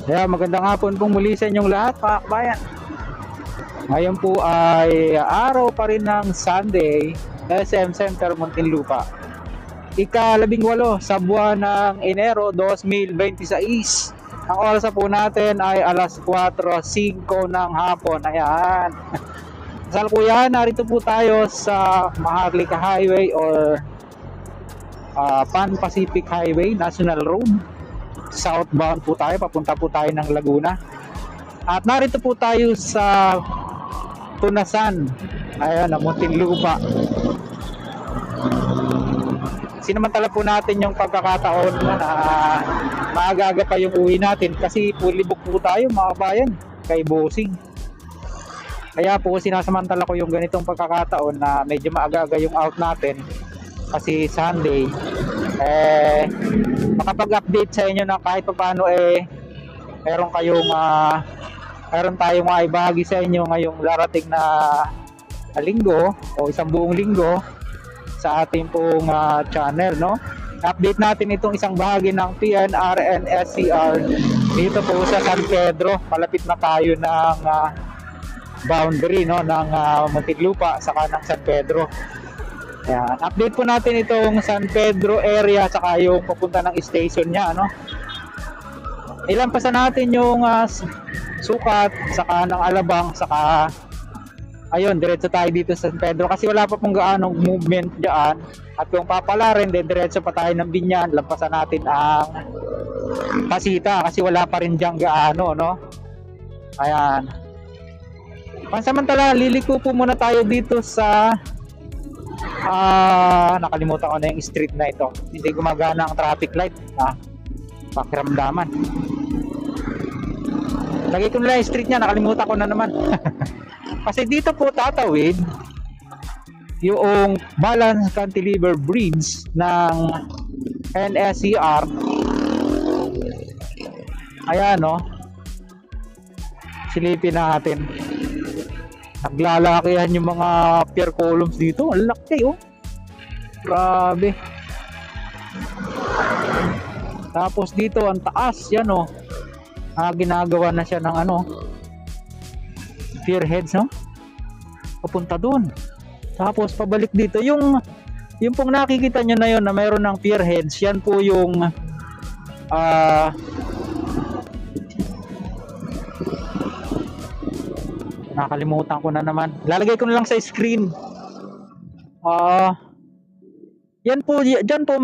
Kaya magandang hapon pong muli sa inyong lahat mga kabayan. Ngayon po ay araw pa rin ng Sunday, SM Center Muntinlupa. Ika-18 sa buwan ng Enero 2026. Ang oras po natin ay alas 4:05 ng hapon. Ayan. Kasalukuyan, narito po tayo sa Maharlika Highway or Pan Pacific Highway, National Road. Southbound po tayo, papunta po tayo ng Laguna. At narito po tayo sa Tunasan, ayan, Muntinlupa. Sinamantala po natin yung pagkakataon na maaga pa yung uwi natin kasi pulibok po tayo mga kabayan kay Bossing. Kaya po sinasamantala ko yung ganitong pagkakataon na medyo maaga yung out natin kasi Sunday. Makapag-update sa inyo na kahit paano meron tayong maibahagi sa inyo ngayong darating na linggo o isang buong linggo sa ating pong channel, no? Update natin itong isang bahagi ng PNR and SCR dito po sa San Pedro. Malapit na tayo ng boundary, no, ng Muntinlupa saka ng San Pedro. Ayan, update po natin itong San Pedro area saka yung papunta ng station niya, no? Ilampasan natin yung Sukat saka ng Alabang saka ayun, diretso tayo dito sa San Pedro kasi wala pa pong gaanong movement diyan. At kung papalarin, diretso pa tayo ng Binyan, lampasan natin ang Pasita kasi wala pa rin diyan gaano, no? Ayan. Pansamantala, liliko po muna tayo dito sa nakalimutan ko na yung street na ito. Hindi gumagana ang traffic light. Pakiramdaman. Lagi ko nila yung street niya, nakalimutan ko na naman. Kasi dito po tatawid yung Balance Cantilever Bridge ng NSCR. Ayan, no? Silipin natin. Naglalakihan yung mga pier columns dito. Ang laki, oh. Grabe. Tapos dito, ang taas. Yan, oh. Ginagawa na siya ng pier heads, no? Papunta dun. Tapos, pabalik dito. Yung pong nakikita nyo na yun na mayroon ng pier heads, yan po yung nakalimutan ko na naman. Lalagay ko na lang sa screen. Yan po, dyan po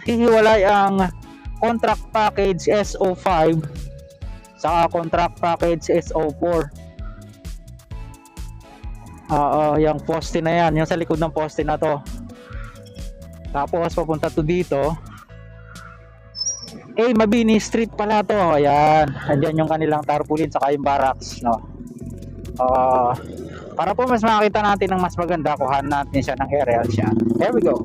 hihiwalay ang contract package SO5 sa contract package SO4. Yung poste na yan, yung sa likod ng poste na to. Tapos papunta to dito. Mabini Street pala to. Ayan, andyan yung kanilang tarpaulin saka yung barracks, no? Para po mas makakita natin ng mas maganda, kuhan natin siya ng aerial shot. There we go.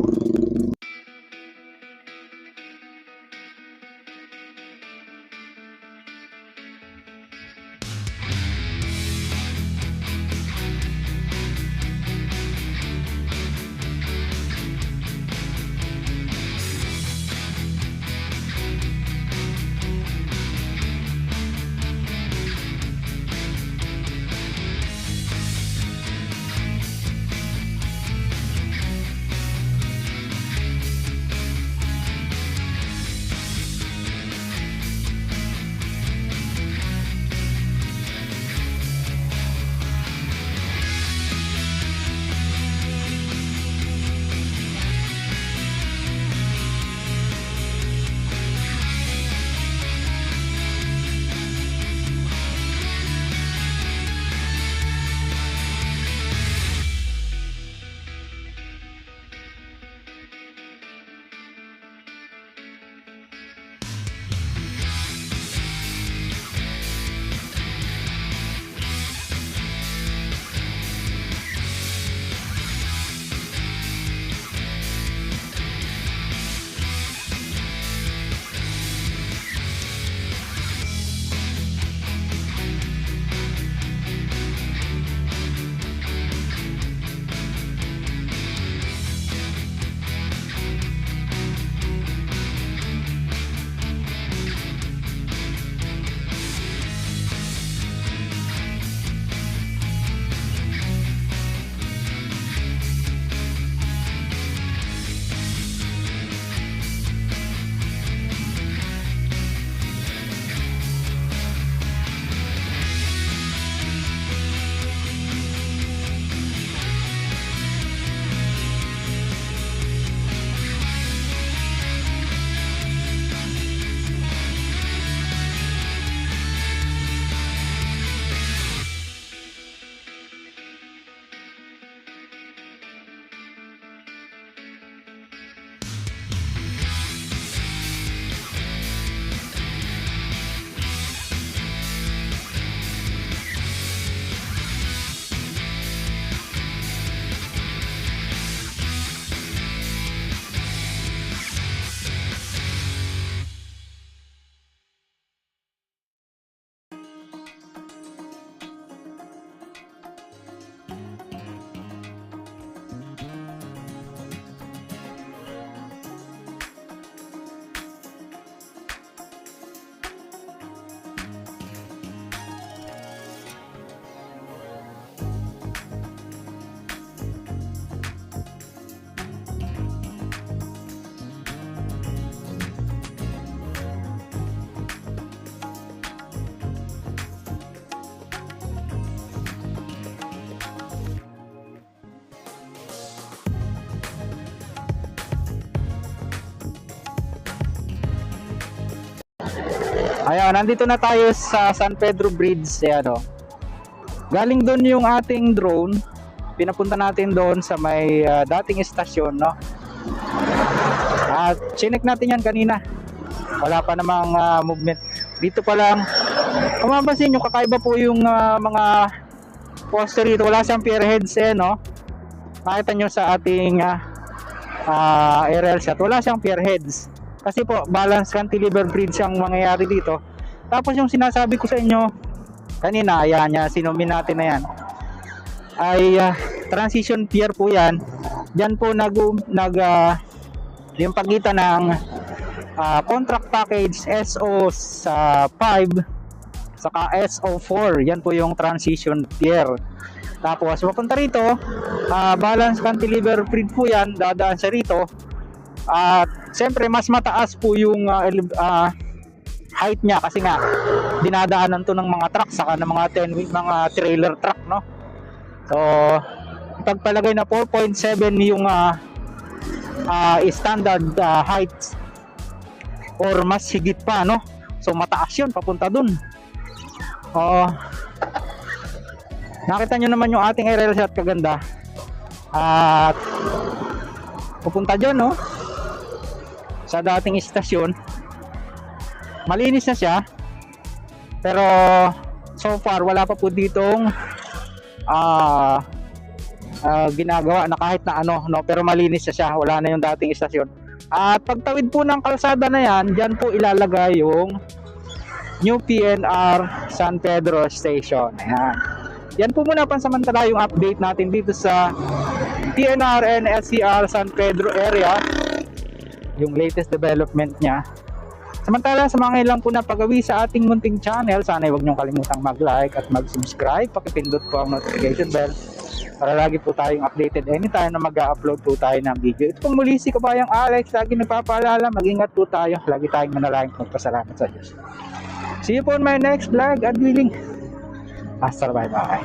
Ayan, nandito na tayo sa San Pedro Bridge. Ayan, oh. Galing doon yung ating drone. Pinapunta natin doon sa may dating estasyon, no? At chinek natin yan kanina. Wala pa namang movement. Dito pa lang. Kung mapapansin nyo, kakaiba po yung mga poster dito. Wala siyang pier heads, no? Makita nyo sa ating aerial shot. Wala siyang pier heads. Kasi po, balance cantilever bridge ang mangyayari dito. Tapos yung sinasabi ko sa inyo kanina, ayan, sinumin natin na yan, ay transition pier po yan. Diyan po yung pagitan ng contract package SO sa 5 saka SO4. Yan po yung transition pier. Tapos papunta rito, balance cantilever bridge po yan, dadaan sa rito. At siyempre mas mataas po yung height niya kasi nga dinadaanan to ng mga truck saka ng mga trailer truck, no? So pagpalagay na 4.7 yung standard height or mas higit pa, no? So mataas yun papunta dun. Nakita nyo naman yung ating aerial shot, kaganda. At pupunta dyan, no? Sa dating istasyon. Malinis na siya, pero so far wala pa po ditong ginagawa na kahit na ano, no? Pero malinis na siya, wala na yung dating istasyon. At pagtawid po ng kalsada na yan, dyan po ilalagay yung new PNR San Pedro Station. Ayan. Yan po muna pansamantala yung update natin dito sa PNR and SCR San Pedro area, yung latest development niya. Samantala, sa mga ilang po na pagawi sa ating munting channel, sana huwag niyong kalimutang mag-like at mag-subscribe. Pakipindot po ang notification bell para lagi po tayong updated anytime na mag-upload po tayo ng video. Ito pong muli si Kabayang Alex, lagi nagpapaalala, mag-ingat po tayo, lagi tayong manalangin magpasalamat sa Diyos. See you po on my next vlog at willing. Hasta bye bye.